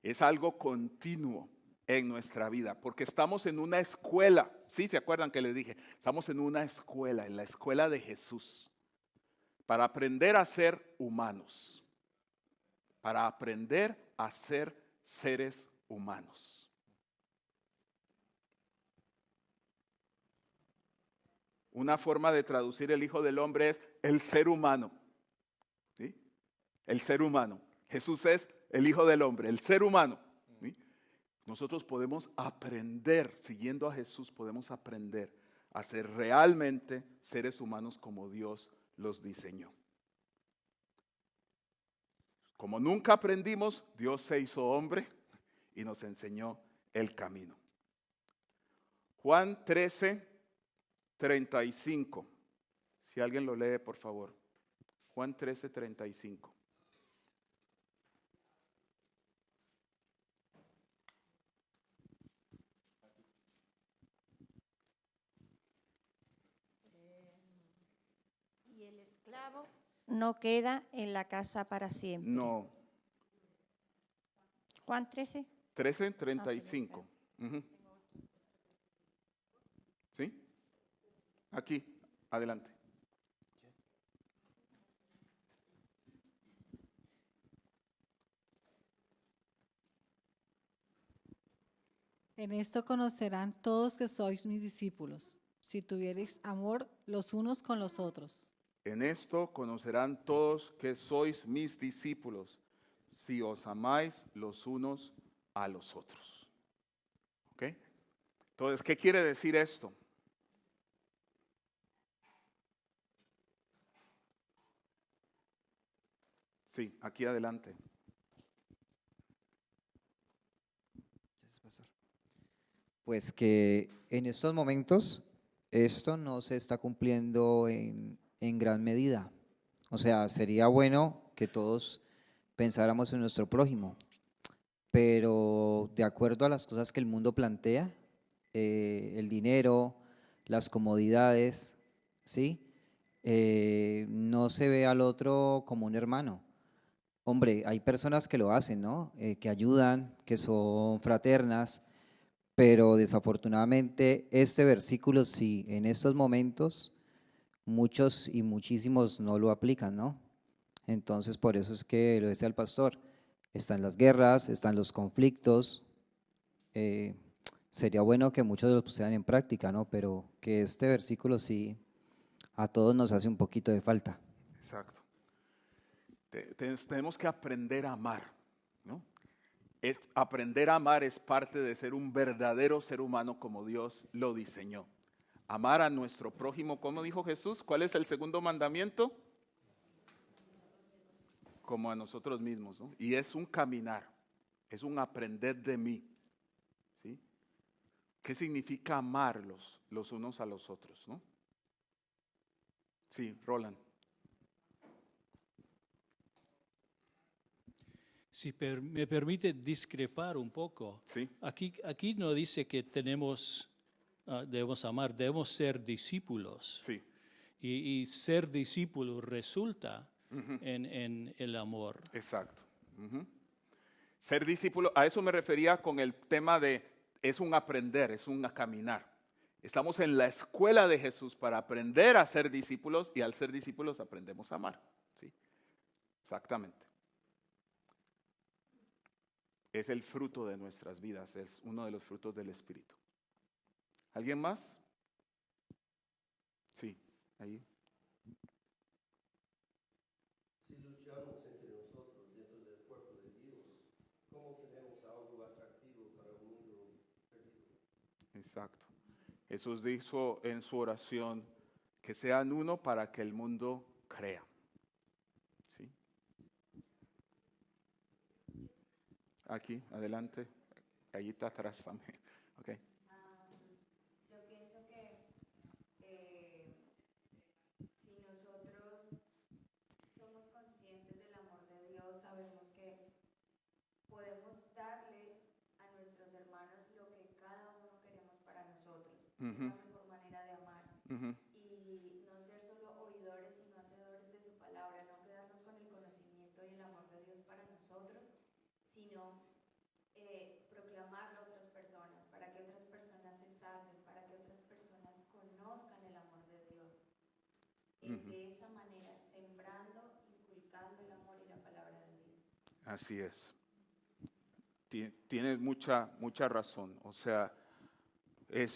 es algo continuo en nuestra vida, porque estamos en una escuela. ¿Sí? ¿Se acuerdan que les dije? Estamos en una escuela, en la escuela de Jesús, para aprender a ser humanos, para aprender a ser seres humanos. Una forma de traducir el Hijo del Hombre es el ser humano. ¿Sí? El ser humano. Jesús es el Hijo del Hombre, el ser humano. ¿Sí? Nosotros podemos aprender, siguiendo a Jesús, podemos aprender a ser realmente seres humanos como Dios los diseñó. Como nunca aprendimos, Dios se hizo hombre y nos enseñó el camino. Juan 13:35. Si alguien lo lee, por favor. Juan 13:35. Y el esclavo no queda en la casa para siempre. No. Juan 13. 13:35. Ujú. ¿Sí? Aquí, adelante. En esto conocerán todos que sois mis discípulos, si tuviereis amor los unos con los otros. En esto conocerán todos que sois mis discípulos, si os amáis los unos a los otros. ¿Ok? Entonces, ¿qué quiere decir esto? Sí, aquí adelante. Pues que en estos momentos esto no se está cumpliendo en gran medida. O sea, sería bueno que todos pensáramos en nuestro prójimo, pero de acuerdo a las cosas que el mundo plantea, el dinero, las comodidades, ¿sí? No se ve al otro como un hermano. Hombre, hay personas que lo hacen, ¿no? Que ayudan, que son fraternas, pero desafortunadamente este versículo sí, en estos momentos muchos y muchísimos no lo aplican, ¿no? Entonces por eso es que lo decía el pastor, están las guerras, están los conflictos, sería bueno que muchos los pusieran en práctica, ¿no? Pero que este versículo sí a todos nos hace un poquito de falta. Exacto. Tenemos que aprender a amar, ¿no? Aprender a amar es parte de ser un verdadero ser humano como Dios lo diseñó. Amar a nuestro prójimo, como dijo Jesús. ¿Cuál es el segundo mandamiento? Como a nosotros mismos, ¿no? Y es un caminar, es un aprender de mí, ¿sí? ¿Qué significa amarlos los unos a los otros, ¿no? Sí, Roland. Si me permite discrepar un poco, ¿Sí? Aquí no dice que debemos amar, debemos ser discípulos. Sí. Y ser discípulo resulta Ujú. en el amor. Exacto. Ujú. Ser discípulo, a eso me refería con el tema de, es un aprender, es un caminar. Estamos en la escuela de Jesús para aprender a ser discípulos y al ser discípulos aprendemos a amar. ¿Sí? Exactamente. Es el fruto de nuestras vidas, es uno de los frutos del Espíritu. ¿Alguien más? Sí, ahí. Si luchamos entre nosotros dentro del cuerpo de Dios, ¿cómo tenemos algo atractivo para un mundo perdido? Exacto. Jesús dijo en su oración que sean uno para que el mundo crea. ¿Sí? Aquí, adelante. Allí está atrás también. Okay. Yo pienso que si nosotros somos conscientes del amor de Dios, sabemos que podemos darle a nuestros hermanos lo que cada uno queremos para nosotros. Es la mejor manera de amar. Y no ser solo oidores, sino hacedores de su palabra, no quedarnos con el conocimiento y el amor de Dios para nosotros, sino proclamarlo a otras personas, para que otras personas se salven, para que otras personas conozcan el amor de Dios. De esa manera, sembrando, inculcando el amor y la palabra de Dios. Así es. Tienes mucha razón. O sea, el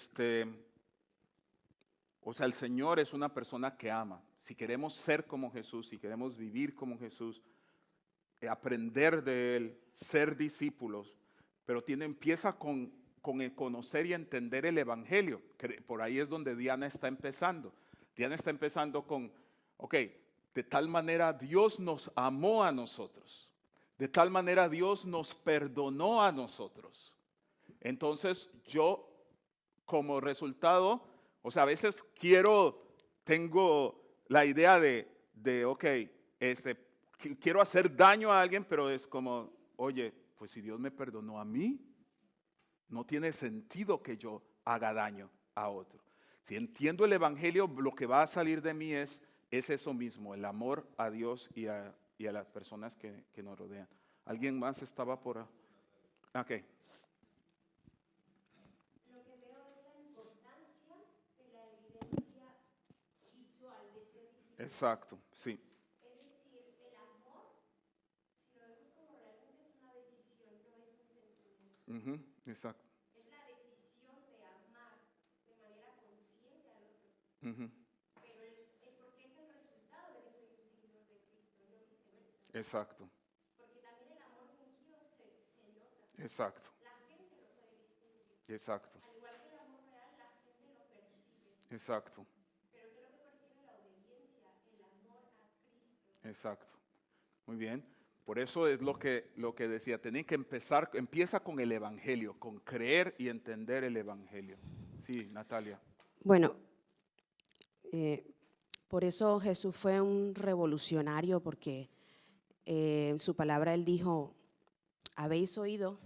Señor es una persona que ama. Si queremos ser como Jesús, si queremos vivir como Jesús, aprender de Él, ser discípulos, pero empieza con el conocer y entender el Evangelio. Por ahí es donde Diana está empezando. Diana está empezando con, de tal manera Dios nos amó a nosotros. De tal manera Dios nos perdonó a nosotros. Entonces yo, como resultado, a veces tengo la idea quiero hacer daño a alguien, pero es como, oye, pues si Dios me perdonó a mí, no tiene sentido que yo haga daño a otro. Si entiendo el Evangelio, lo que va a salir de mí es eso mismo, el amor a Dios y a las personas que nos rodean. ¿Alguien más estaba por ahí? Ok. Lo que veo es la importancia de la evidencia visual de ser discípulo. Exacto, sí. Es decir, el amor, si lo vemos como realmente es una decisión, no es un sentimiento. Exacto. Es la decisión de amar de manera consciente al otro. Pero es porque es el resultado de que soy un seguidor de Cristo, no viceversa. Exacto. Porque también el amor fingido se nota. Exacto. La gente lo puede distinguir. Exacto. Al igual que el amor real, la gente lo percibe. Exacto. Pero ¿qué es lo que percibe? La obediencia, el amor a Cristo. Exacto. Muy bien. Por eso es lo que decía, tienen que empieza con el Evangelio, con creer y entender el Evangelio. Sí, Natalia. Bueno, por eso Jesús fue un revolucionario, porque en su palabra él dijo, habéis oído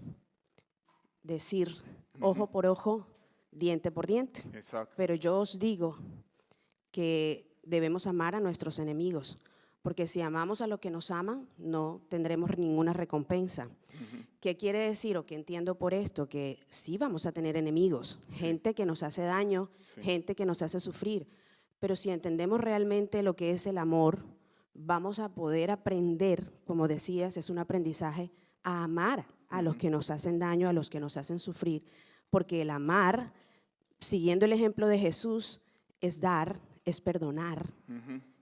decir ojo por ojo, diente por diente. Exacto. Pero yo os digo que debemos amar a nuestros enemigos, porque si amamos a los que nos aman, no tendremos ninguna recompensa. ¿Qué quiere decir o qué entiendo por esto? Que sí vamos a tener enemigos, gente que nos hace daño, gente que nos hace sufrir, pero si entendemos realmente lo que es el amor, vamos a poder aprender, como decías, es un aprendizaje, a amar a los que nos hacen daño, a los que nos hacen sufrir, porque el amar, siguiendo el ejemplo de Jesús, es dar, es perdonar.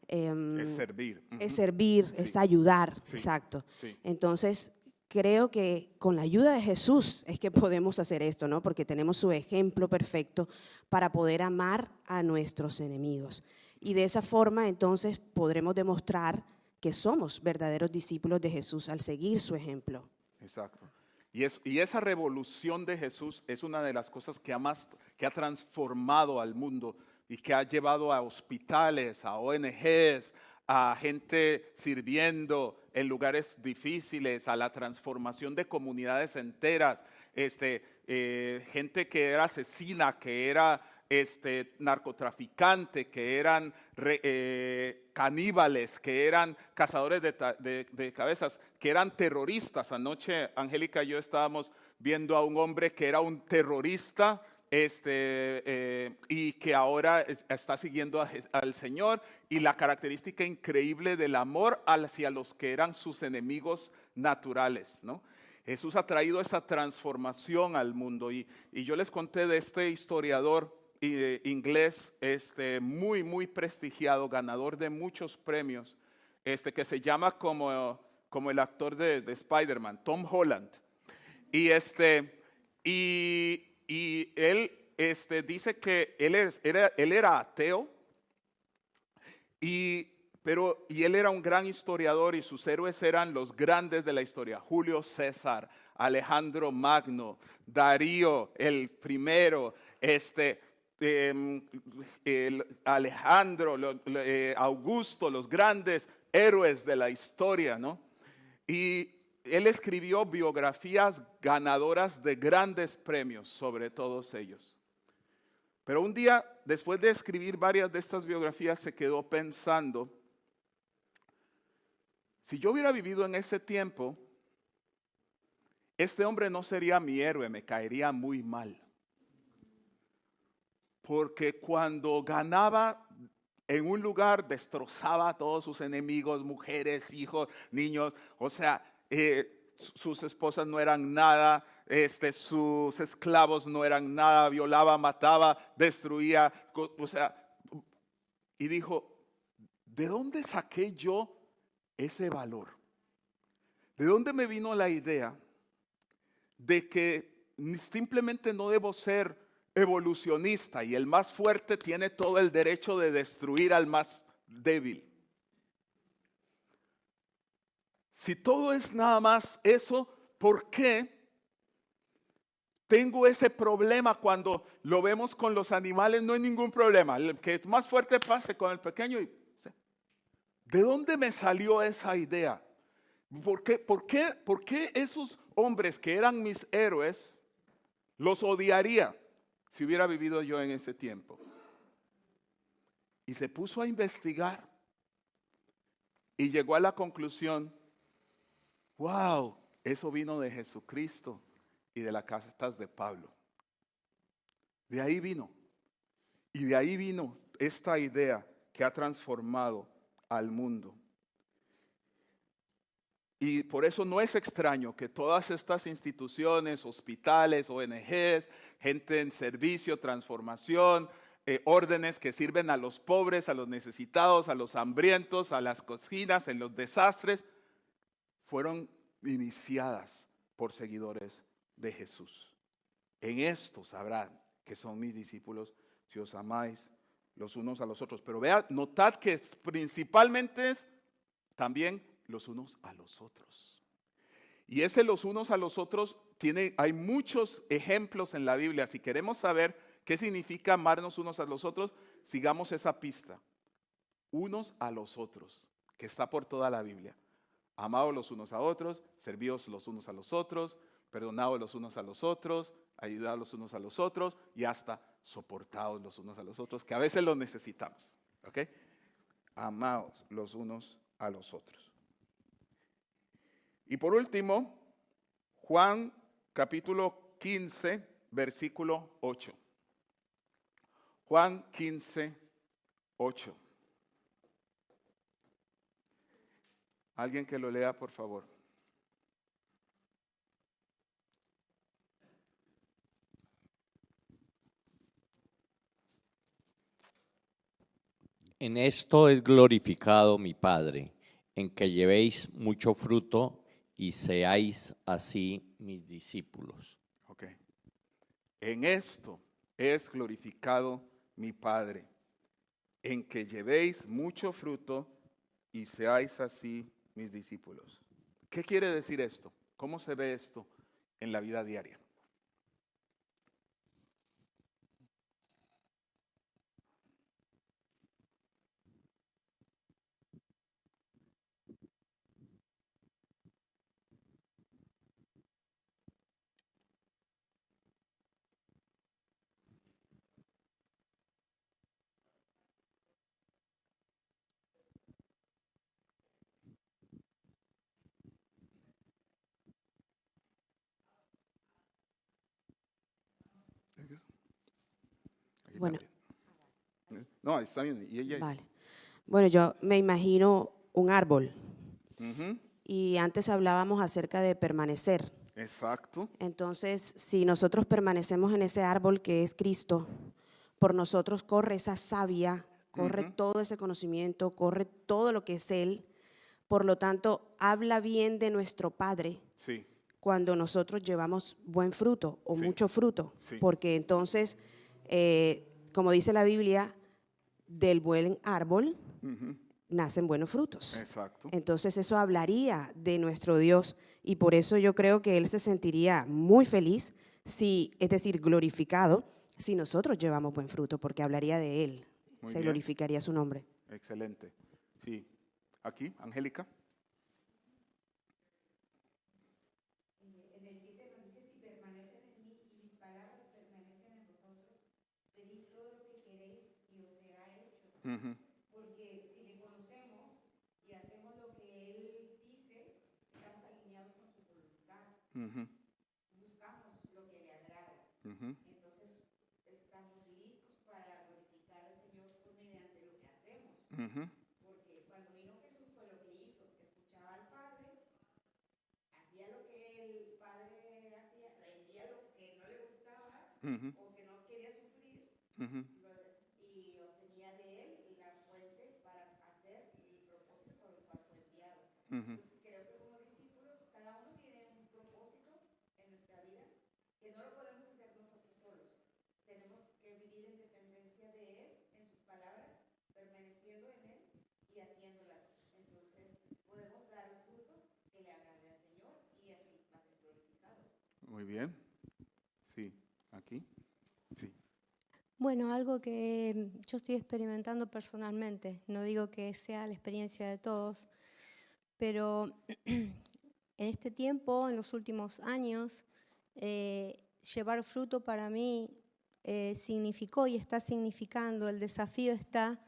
Es servir. Es servir, Sí. es ayudar, Sí. exacto. Sí. Entonces, creo que con la ayuda de Jesús es que podemos hacer esto, ¿no? Porque tenemos su ejemplo perfecto para poder amar a nuestros enemigos. Y de esa forma, entonces, podremos demostrar que somos verdaderos discípulos de Jesús al seguir su ejemplo. Exacto. Y esa revolución de Jesús es una de las cosas que ha transformado al mundo y que ha llevado a hospitales, a ONGs, a gente sirviendo en lugares difíciles, a la transformación de comunidades enteras, gente que era asesina, que era narcotraficante, que eran caníbales, que eran cazadores de cabezas, que eran terroristas. Anoche Angélica y yo estábamos viendo a un hombre que era un terrorista y que ahora está siguiendo al Señor, y la característica increíble del amor hacia los que eran sus enemigos naturales, ¿no? Jesús ha traído esa transformación al mundo, y yo les conté de este historiador inglés muy, muy prestigiado, ganador de muchos premios, que se llama como el actor de Spider-Man, Tom Holland. Y él dice que él era ateo, y él era un gran historiador, y sus héroes eran los grandes de la historia: Julio César, Alejandro Magno, Darío el primero, Alejandro, Augusto, los grandes héroes de la historia, ¿no? Y él escribió biografías ganadoras de grandes premios sobre todos ellos. Pero un día, después de escribir varias de estas biografías, se quedó pensando: si yo hubiera vivido en ese tiempo, este hombre no sería mi héroe, me caería muy mal. Porque cuando ganaba en un lugar, destrozaba a todos sus enemigos, mujeres, hijos, niños. O sea, sus esposas no eran nada, sus esclavos no eran nada, violaba, mataba, destruía. O sea, y dijo: ¿de dónde saqué yo ese valor? ¿De dónde me vino la idea de que simplemente no debo ser evolucionista y el más fuerte tiene todo el derecho de destruir al más débil? Si todo es nada más eso, ¿por qué tengo ese problema cuando lo vemos con los animales? No hay ningún problema, el que más fuerte pase con el pequeño. ¿De dónde me salió esa idea? ¿Por qué esos hombres que eran mis héroes los odiaría si hubiera vivido yo en ese tiempo? Y se puso a investigar y llegó a la conclusión: wow, eso vino de Jesucristo, y de las cartas de Pablo. De ahí vino. Y de ahí vino esta idea que ha transformado al mundo. Y por eso no es extraño que todas estas instituciones, hospitales, ONGs, gente en servicio, transformación, órdenes que sirven a los pobres, a los necesitados, a los hambrientos, a las cocinas, en los desastres, fueron iniciadas por seguidores de Jesús. En esto sabrán que son mis discípulos si os amáis los unos a los otros. Pero vea, notad que principalmente es también los unos a los otros. Y ese los unos a los otros hay muchos ejemplos en la Biblia. Si queremos saber qué significa amarnos unos a los otros, sigamos esa pista. Unos a los otros, que está por toda la Biblia. Amados los unos a otros, servidos los unos a los otros, perdonados los unos a los otros, ayudados los unos a los otros y hasta soportados los unos a los otros, que a veces los necesitamos. ¿Ok? Amados los unos a los otros. Y por último, Juan capítulo 15, versículo 8. Juan 15, 8. Alguien que lo lea, por favor. En esto es glorificado mi Padre, en que llevéis mucho fruto y seáis así mis discípulos. Ok. En esto es glorificado mi Padre, en que llevéis mucho fruto y seáis así mis discípulos. ¿Qué quiere decir esto? ¿Cómo se ve esto en la vida diaria? Bueno. No, está bien. ¿Y ella? Vale. Bueno, yo me imagino un árbol. Uh-huh. Y antes hablábamos acerca de permanecer. Exacto. Entonces, si nosotros permanecemos en ese árbol que es Cristo, por nosotros corre esa savia, corre todo ese conocimiento, corre todo lo que es Él. Por lo tanto, habla bien de nuestro Padre. Sí. Cuando nosotros llevamos buen fruto o mucho fruto. Sí. Porque entonces, como dice la Biblia, del buen árbol nacen buenos frutos. Exacto. Entonces eso hablaría de nuestro Dios y por eso yo creo que Él se sentiría muy feliz, es decir, glorificado, si nosotros llevamos buen fruto, porque hablaría de Él, Muy se bien. glorificaría su nombre. Excelente. Sí. Aquí, Angélica. En el 7 nos dice, si permanecen en mí y mis palabras permanecen en vosotros, pedid todo lo que queréis y os será hecho. Porque si le conocemos y hacemos lo que Él dice, estamos alineados con su voluntad. Buscamos lo que le agrada. Entonces, estamos listos para glorificar al Señor mediante lo que hacemos. Porque cuando vino Jesús fue lo que hizo, escuchaba al Padre, hacía lo que el Padre hacía, rendía lo que no le gustaba o que no quería sufrir y obtenía de él la fuente para hacer el propósito por el cual fue enviado. Entonces, creo que como discípulos cada uno tiene un propósito en nuestra vida que no lo podemos hacer nosotros solos. Tenemos que vivir en dependencia de Él, en sus palabras, permaneciendo en Él y haciéndolas. Entonces podemos dar el fruto que le agrade al Señor y así va a ser glorificado. Muy bien. Sí. Aquí. Sí. Bueno, algo que yo estoy experimentando personalmente, no digo que sea la experiencia de todos, pero en este tiempo, en los últimos años, llevar fruto para mí significó y está significando, el desafío está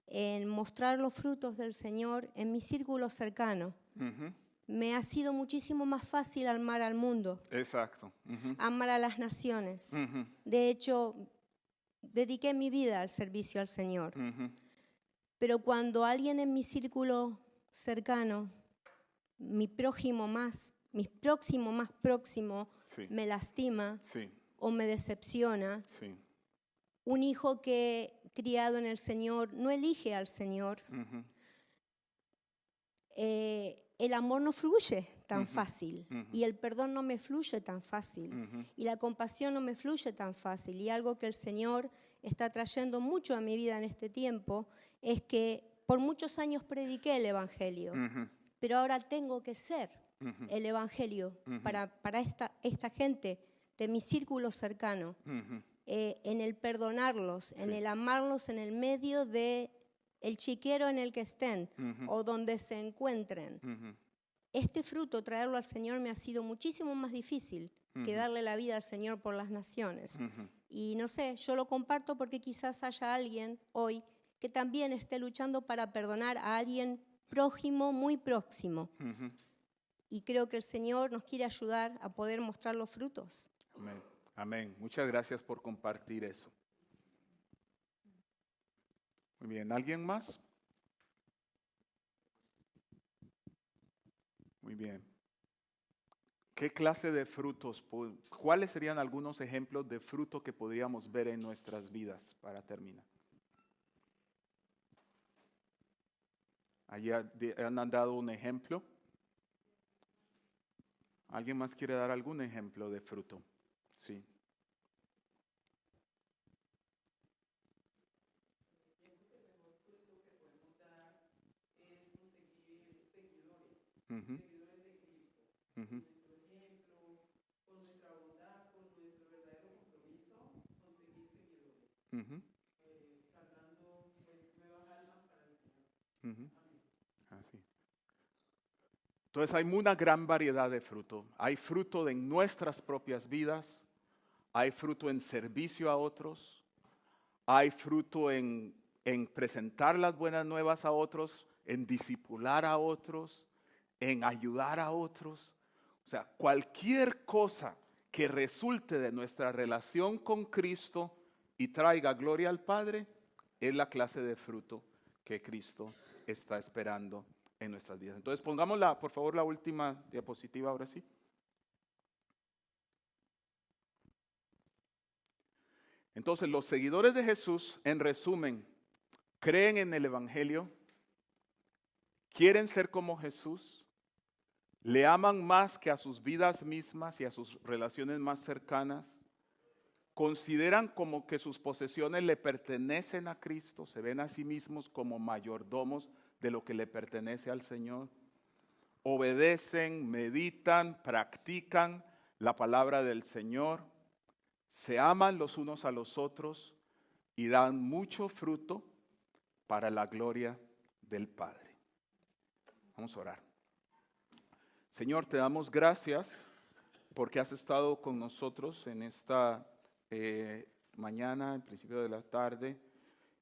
en mostrar los frutos del Señor en mi círculo cercano. me ha sido muchísimo más fácil amar al mundo, Exacto. Ujú. amar a las naciones. Ujú. De hecho, dediqué mi vida al servicio al Señor. Ujú. Pero cuando alguien en mi círculo cercano, mi prójimo más próximo, Sí. me lastima Sí. o me decepciona, Sí. un hijo que criado en el Señor no elige al Señor, Ujú. el amor no fluye tan Ujú. fácil Ujú. y el perdón no me fluye tan fácil Ujú. y la compasión no me fluye tan fácil. Y algo que el Señor está trayendo mucho a mi vida en este tiempo es que por muchos años prediqué el Evangelio, Ujú. pero ahora tengo que ser Ujú. el Evangelio Ujú. para esta gente de mi círculo cercano, Ujú. en el perdonarlos, en Sí. el amarlos en el medio de el chiquero en el que estén Ujú. o donde se encuentren. Ujú. Este fruto, traerlo al Señor, me ha sido muchísimo más difícil que Ujú. darle la vida al Señor por las naciones. Ujú. Y no sé, yo lo comparto porque quizás haya alguien hoy que también esté luchando para perdonar a alguien prójimo, muy próximo. Ujú. Y creo que el Señor nos quiere ayudar a poder mostrar los frutos. Amén. Amén. Muchas gracias por compartir eso. Muy bien. ¿Alguien más? Muy bien. ¿Qué clase de frutos? ¿Cuáles serían algunos ejemplos de fruto que podríamos ver en nuestras vidas para terminar? Allí han dado un ejemplo. ¿Alguien más quiere dar algún ejemplo de fruto? Sí. Ujú. Ujú. Ujú. Ujú. Así. Entonces hay una gran variedad de fruto. Hay fruto en nuestras propias vidas, hay fruto en servicio a otros, hay fruto en presentar las buenas nuevas a otros, en discipular a otros, en ayudar a otros. O sea, cualquier cosa que resulte de nuestra relación con Cristo y traiga gloria al Padre, es la clase de fruto que Cristo está esperando en nuestras vidas. Entonces pongamos por favor la última diapositiva ahora sí. Entonces los seguidores de Jesús, en resumen, creen en el Evangelio, quieren ser como Jesús, le aman más que a sus vidas mismas y a sus relaciones más cercanas, consideran como que sus posesiones le pertenecen a Cristo, se ven a sí mismos como mayordomos de lo que le pertenece al Señor, obedecen, meditan, practican la palabra del Señor, se aman los unos a los otros y dan mucho fruto para la gloria del Padre. Vamos a orar. Señor, te damos gracias porque has estado con nosotros en esta mañana, en principio de la tarde,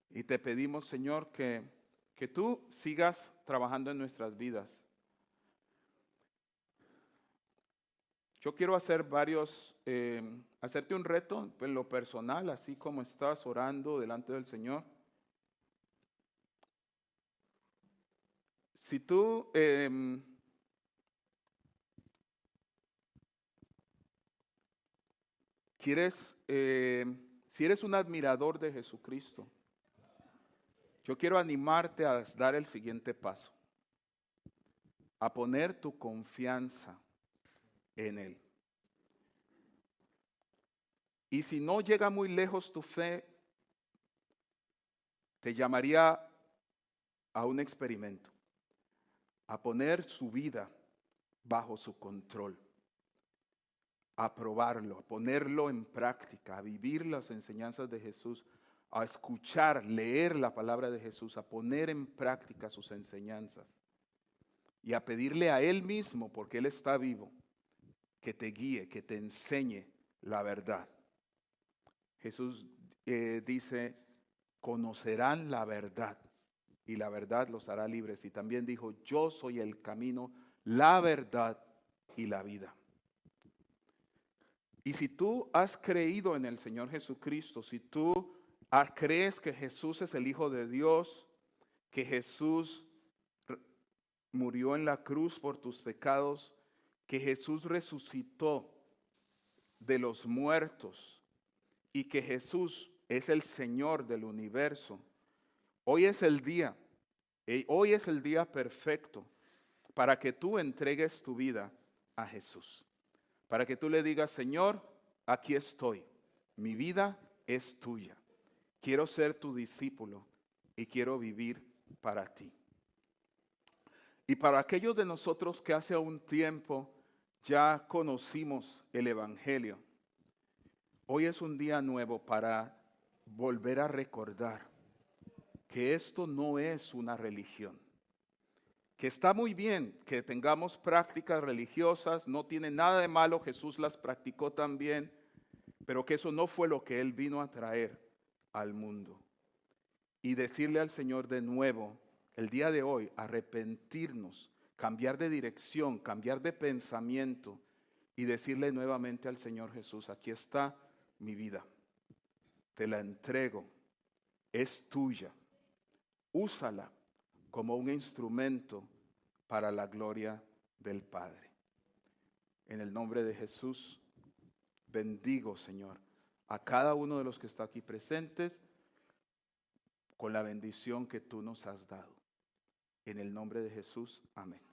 y te pedimos, Señor, que tú sigas trabajando en nuestras vidas. Yo quiero hacer hacerte un reto en lo personal, así como estás orando delante del Señor. Si tú si eres un admirador de Jesucristo, yo quiero animarte a dar el siguiente paso, a poner tu confianza en Él. Y si no llega muy lejos tu fe, te llamaría a un experimento, a poner su vida bajo su control, a probarlo, a ponerlo en práctica, a vivir las enseñanzas de Jesús, a escuchar, leer la palabra de Jesús, a poner en práctica sus enseñanzas y a pedirle a Él mismo, porque Él está vivo, que te guíe, que te enseñe la verdad. Jesús dice, conocerán la verdad y la verdad los hará libres. Y también dijo, yo soy el camino, la verdad y la vida. Y si tú has creído en el Señor Jesucristo, si tú crees que Jesús es el Hijo de Dios, que Jesús murió en la cruz por tus pecados, que Jesús resucitó de los muertos y que Jesús es el Señor del universo, hoy es el día perfecto para que tú entregues tu vida a Jesús. Para que tú le digas, Señor, aquí estoy, mi vida es tuya. Quiero ser tu discípulo y quiero vivir para ti. Y para aquellos de nosotros que hace un tiempo ya conocimos el Evangelio, hoy es un día nuevo para volver a recordar que esto no es una religión. Que está muy bien que tengamos prácticas religiosas, no tiene nada de malo, Jesús las practicó también, pero que eso no fue lo que Él vino a traer al mundo. Y decirle al Señor de nuevo, el día de hoy, arrepentirnos, cambiar de dirección, cambiar de pensamiento y decirle nuevamente al Señor Jesús, aquí está mi vida, te la entrego, es tuya, úsala como un instrumento para la gloria del Padre. En el nombre de Jesús, bendigo, Señor, a cada uno de los que está aquí presentes con la bendición que tú nos has dado. En el nombre de Jesús, amén.